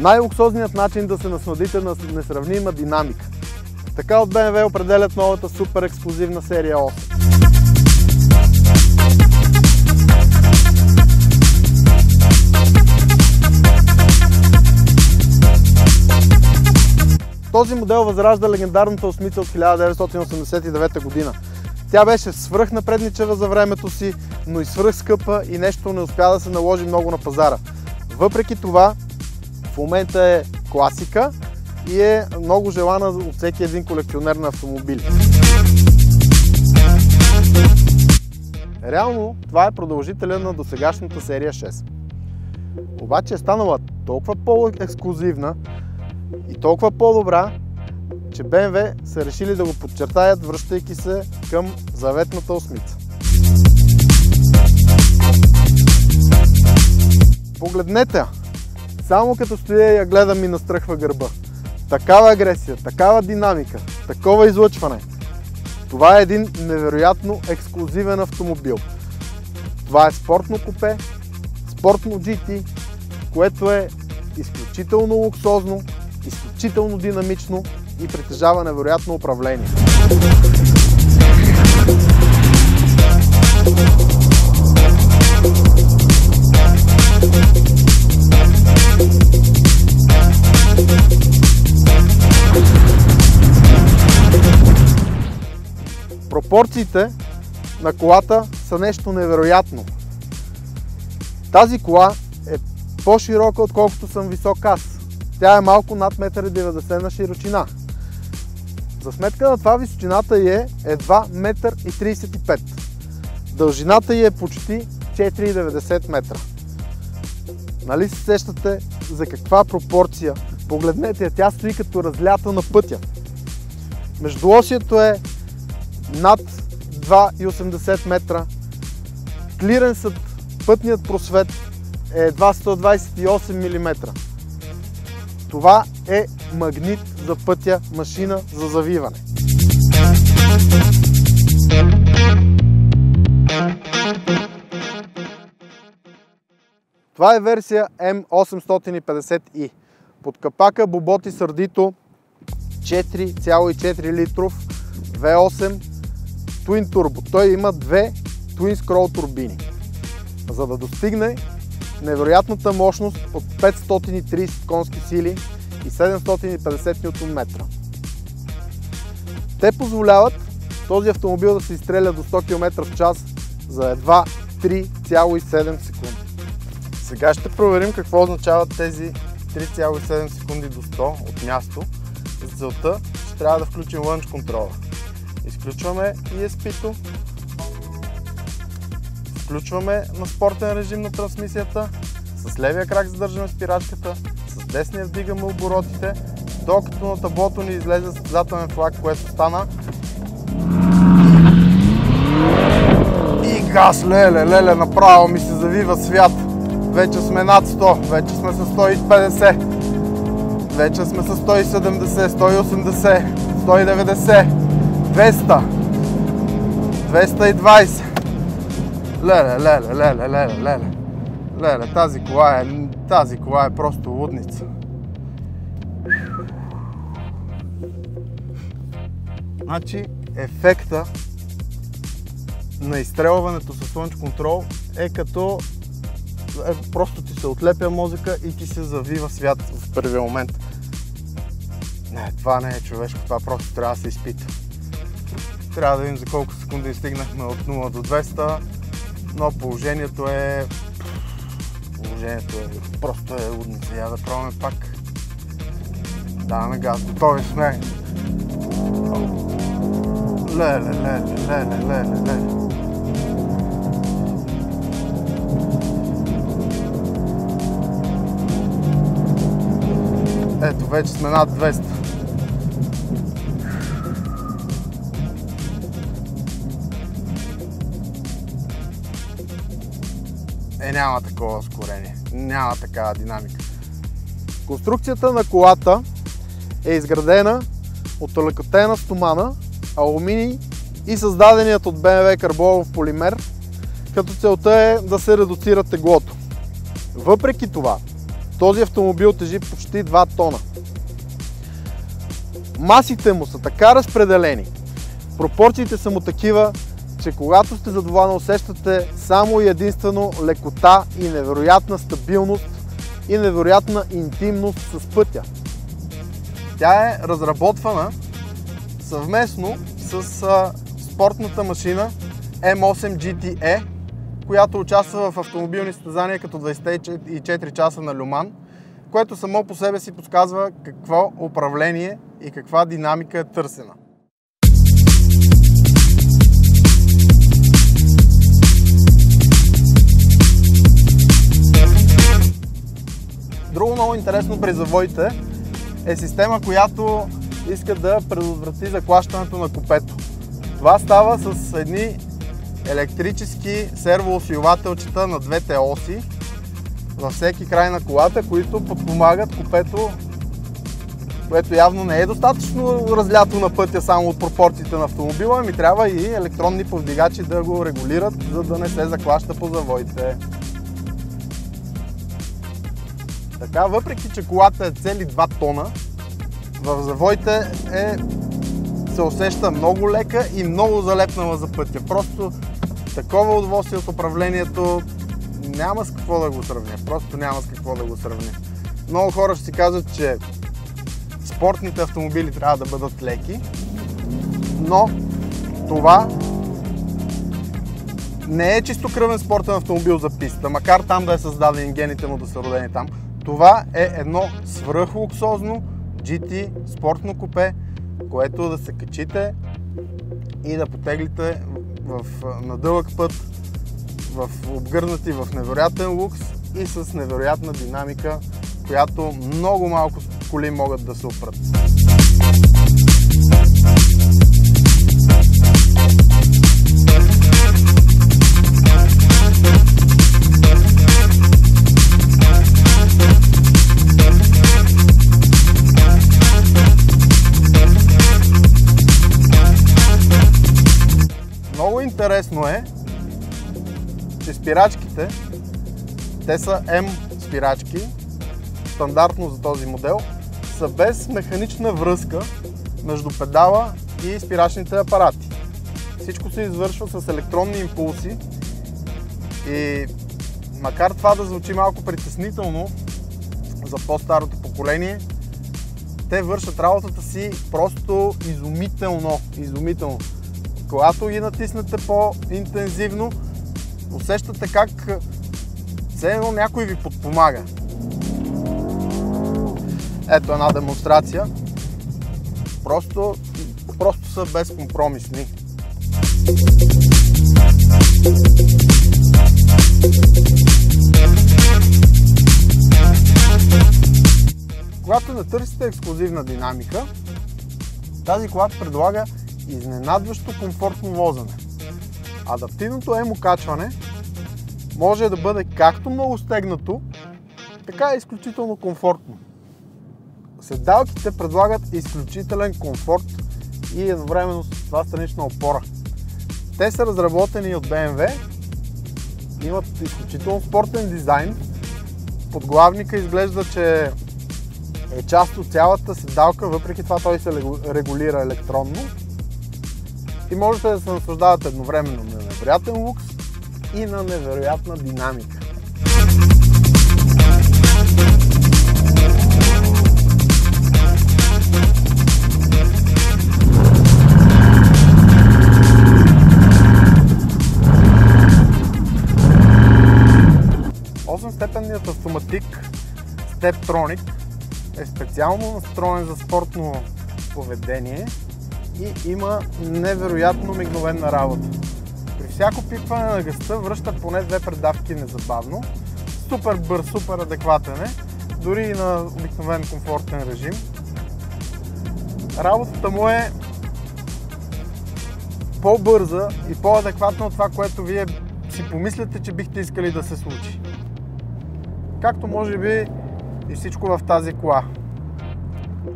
Най-луксозният начин да се насладите на несравнима динамика. Така от BMW определят новата супер ексклузивна серия 8. Този модел възражда легендарната осмица от 1989 година. Тя беше свръхнапредничева за времето си, но и свръхскъпа и нещо не успя да се наложи много на пазара. Въпреки това, в момента е класика и е много желана от всеки един колекционер на автомобили. Реално това е продължителя на досегашната серия 6. Обаче е станала толкова по-ексклузивна и толкова по-добра, че BMW са решили да го подчертаят, връщайки се към заветната осмица. Погледнете! Само като стоя и я гледам, ми настръхва гърба. Такава агресия, такава динамика, такова излъчване. Това е един невероятно ексклузивен автомобил. Това е спортно купе, спортно GT, което е изключително луксозно, изключително динамично и притежава невероятно управление. Пропорциите на колата са нещо невероятно. Тази кола е по-широка, отколкото съм висок аз. Тя е малко над 1,90 м на широчина. За сметка на това височината ѝ е едва 1,35 м. Дължината ѝ е почти 4,90 метра. Нали се сещате за каква пропорция? Погледнете, тя стои като разлята на пътя. Междуосието е над 2,80 метра. Клиренсът, пътният просвет е едва 128 мм. Това е магнит за пътя, машина за завиване. Това е версия M850i. Под капака Bobotti Sardito 4,4 литров V8 Twin Turbo. Той има две Twin Scroll турбини, за да достигне невероятната мощност от 530 конски сили и 750 Нм. Те позволяват този автомобил да се изстреля до 100 км в час за едва 3,7 секунди. Сега ще проверим какво означават тези 3,7 секунди до 100 от място. За целта ще трябва да включим лънч контрола. Изключваме ESP-то. Включваме на спортен режим на трансмисията. С левия крак задържаме спирачката, с десния вдигаме оборотите, докато на таблото ни излезе състезателен флаг, което стана. И газ, леле, направо ми се завива свят. Вече сме над 100, вече сме с 150, вече сме с 170, 180, 190, 200, 220. Леле, тази кола е просто лудница. Значи ефекта на изстрелването с лънч контрол е като просто ти се отлепя мозъка и ти се завива свят в първия момент. Не, това не е човешко, това просто трябва да се изпита. Трябва да видим за колко секунди стигнахме от 0 до 200, но положението е просто е лудница. Я да пробваме пак. Даваме газ, готови сме. Леле. Ето, вече сме над 200. Няма такова ускорение, няма такава динамика. Конструкцията на колата е изградена от олекотена стомана, алуминий и създаденият от BMW карбонов полимер, като целта е да се редуцира теглото. Въпреки това, Този автомобил тежи почти 2 тона. Масите му са така разпределени, пропорциите са му такива, че когато сте зад волана усещате само и единствено лекота и невероятна стабилност и невероятна интимност с пътя. Тя е разработвана съвместно с спортната машина M8 GTE, която участва в автомобилни състезания като 24 часа на Люман, което само по себе си подсказва какво управление и каква динамика е търсена. Друго много интересно при завоите е система, която иска да предотврати заклащането на купето. Това става с едни електрически сервоусвоявателчета на двете оси във всеки край на колата, които подпомагат купето, което явно не е достатъчно разлято на пътя само от пропорциите на автомобила, ами трябва и електронни повдигачи да го регулират, за да не се заклаща по завоите. Така, въпреки че колата е цели 2 тона, в завоите се усеща много лека и много залепнала за пътя. Просто такова удоволствие от управлението няма с какво да го сравня. Просто няма с какво да го сравня. Много хора ще си казват, че спортните автомобили трябва да бъдат леки, но това не е чистокръвен спортен автомобил за пистата, макар там да е създаден гените му да са родени там. Това е едно свръхлуксозно GT спортно купе, което да се качите и да потеглите на дълъг път, обгърнати в невероятен лукс и с невероятна динамика, която много малко коли могат да се опрат. Много интересно е, че спирачките, те са M спирачки, стандартно за този модел, са без механична връзка между педала и спирачните апарати. Всичко се извършва с електронни импулси и макар това да звучи малко притеснително за по-старото поколение, те вършат работата си просто изумително. Когато ги натиснете по-интензивно, усещате как все едно някой ви подпомага. Ето една демонстрация. Просто са безкомпромисни. Когато не търсите ексклузивна динамика, тази кола предлага изненадващо комфортно возене. Адаптивното емокачване може да бъде както много стегнато, така и изключително комфортно. Седалките предлагат изключителен комфорт и едновременно с това странична опора. Те са разработени от BMW, имат изключително спортен дизайн. Подглавника изглежда, че е част от цялата седалка, въпреки това той се регулира електронно. И можете да се наслаждавате едновременно на невероятен лукс и на невероятна динамика. Осемстепенният автоматик Steptronic е специално настроен за спортно поведение и има невероятно мигновена работа. При всяко пипване на газта връща поне 2 предавки незабавно. Супер бърз, супер адекватен е, дори и на обикновен комфортен режим. Работата му е по-бърза и по-адекватна от това, което вие си помисляте, че бихте искали да се случи. Както може би и всичко в тази кола.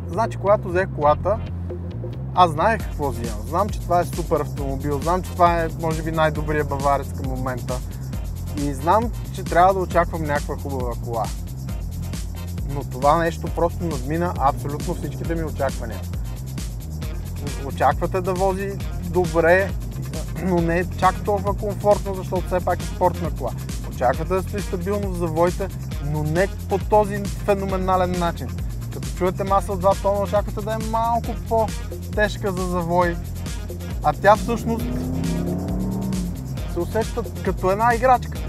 Значи, когато взех колата, аз знаех какво взимам. Знам, че това е супер автомобил, знам, че това е може би най-добрият баварец към момента и знам, че трябва да очаквам някаква хубава кола. но това нещо просто надмина абсолютно всичките ми очаквания. Очаквате да вози добре, но не чак толкова комфортно, защото все пак е спортна кола. Очаквате да стои стабилно в завоите, но не по този феноменален начин. Като чуете маса от 2 тона, очаквате да е малко по-тежка за завой, а тя всъщност се усеща като една играчка.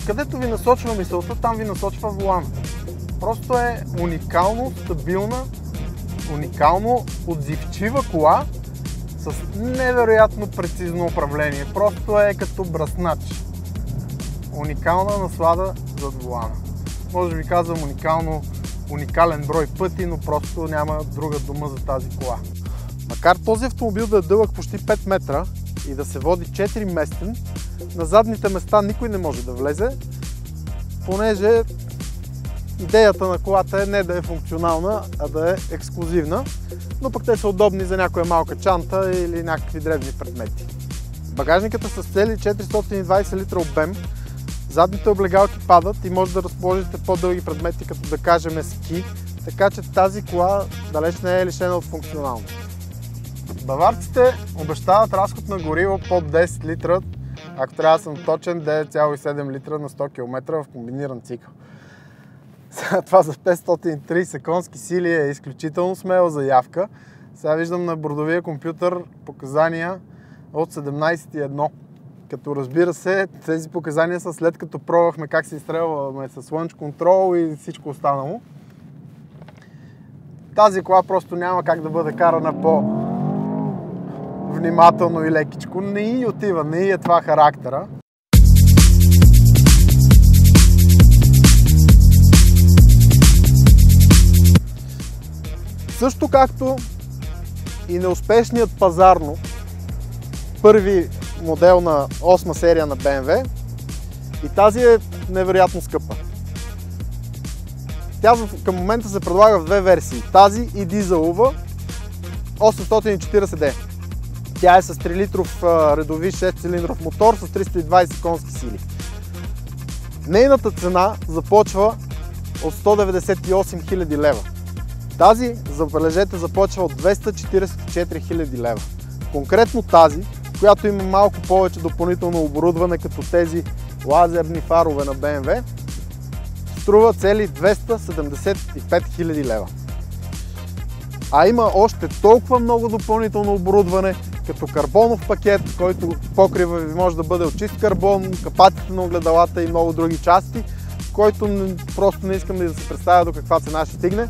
Където ви насочва мисълта, там ви насочва волана. Просто е уникално стабилна, уникално отзивчива кола с невероятно прецизно управление. Просто е като бръснач. Уникална наслада зад волана. Може да ви казвам уникален брой пъти, но просто няма друга дума за тази кола. Макар този автомобил да е дълъг почти 5 метра и да се води 4-местен, на задните места никой не може да влезе, понеже идеята на колата е не да е функционална, а да е ексклузивна, но пък те са удобни за някоя малка чанта или някакви дребни предмети. Багажникът е с цели 420 литра обем, задните облегалки падат и може да разположите по-дълги предмети, като да кажем ски, така че тази кола далеч не е лишена от функционалност. Баварците обещават разход на гориво под 10 литра, ако трябва да съм точен, 9,7 литра на 100 км в комбиниран цикъл. Това за 530 конски сили е изключително смела заявка. Сега виждам на бордовия компютър показания от 17,1. Като разбира се, тези показания са след като пробвахме как се изстрелваме с лънч контрол и всичко останало. Тази кола просто няма как да бъде карана по-внимателно и лекичко. Не ѝ отива, не ѝ е това характера. Също както и неуспешният пазарно първи модел на 8 серия на BMW, и тази е невероятно скъпа. Тя към момента се предлага в две версии, тази и дизелова 840D. Тя е с 3 литров редови 6-цилиндров мотор с 320 конски сили. Нейната цена започва от 198 000 лева. Тази, забележете, започва от 244 000 лева. Конкретно тази, която има малко повече допълнително оборудване, като тези лазерни фарове на BMW, струва цели 275 000 лева. А има още толкова много допълнително оборудване, като карбонов пакет, който покрива ви може да бъде от чист карбон, капаците на огледалата и много други части, който просто не искам да се представя до каква цена ще стигне.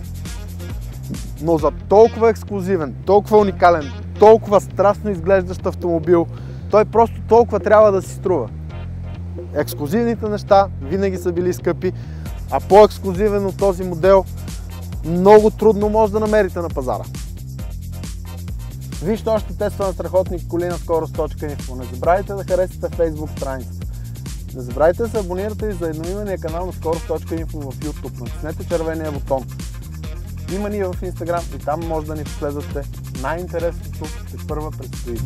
Но за толкова ексклузивен, толкова уникален, толкова страстно изглеждащ автомобил, той просто толкова трябва да си струва. Ексклузивните неща винаги са били скъпи, а по-ексклузивен от този модел много трудно може да намерите на пазара. Вижте още тества на страхотни коли на скорост.info. Не забравяйте да харесате Facebook страницата. Не забравяйте да се абонирате и за едноименния канал на скорост.info в YouTube. Натиснете червения бутон. Има ни в Instagram и там може да ни последвате. Най-интересното тепърва предстои.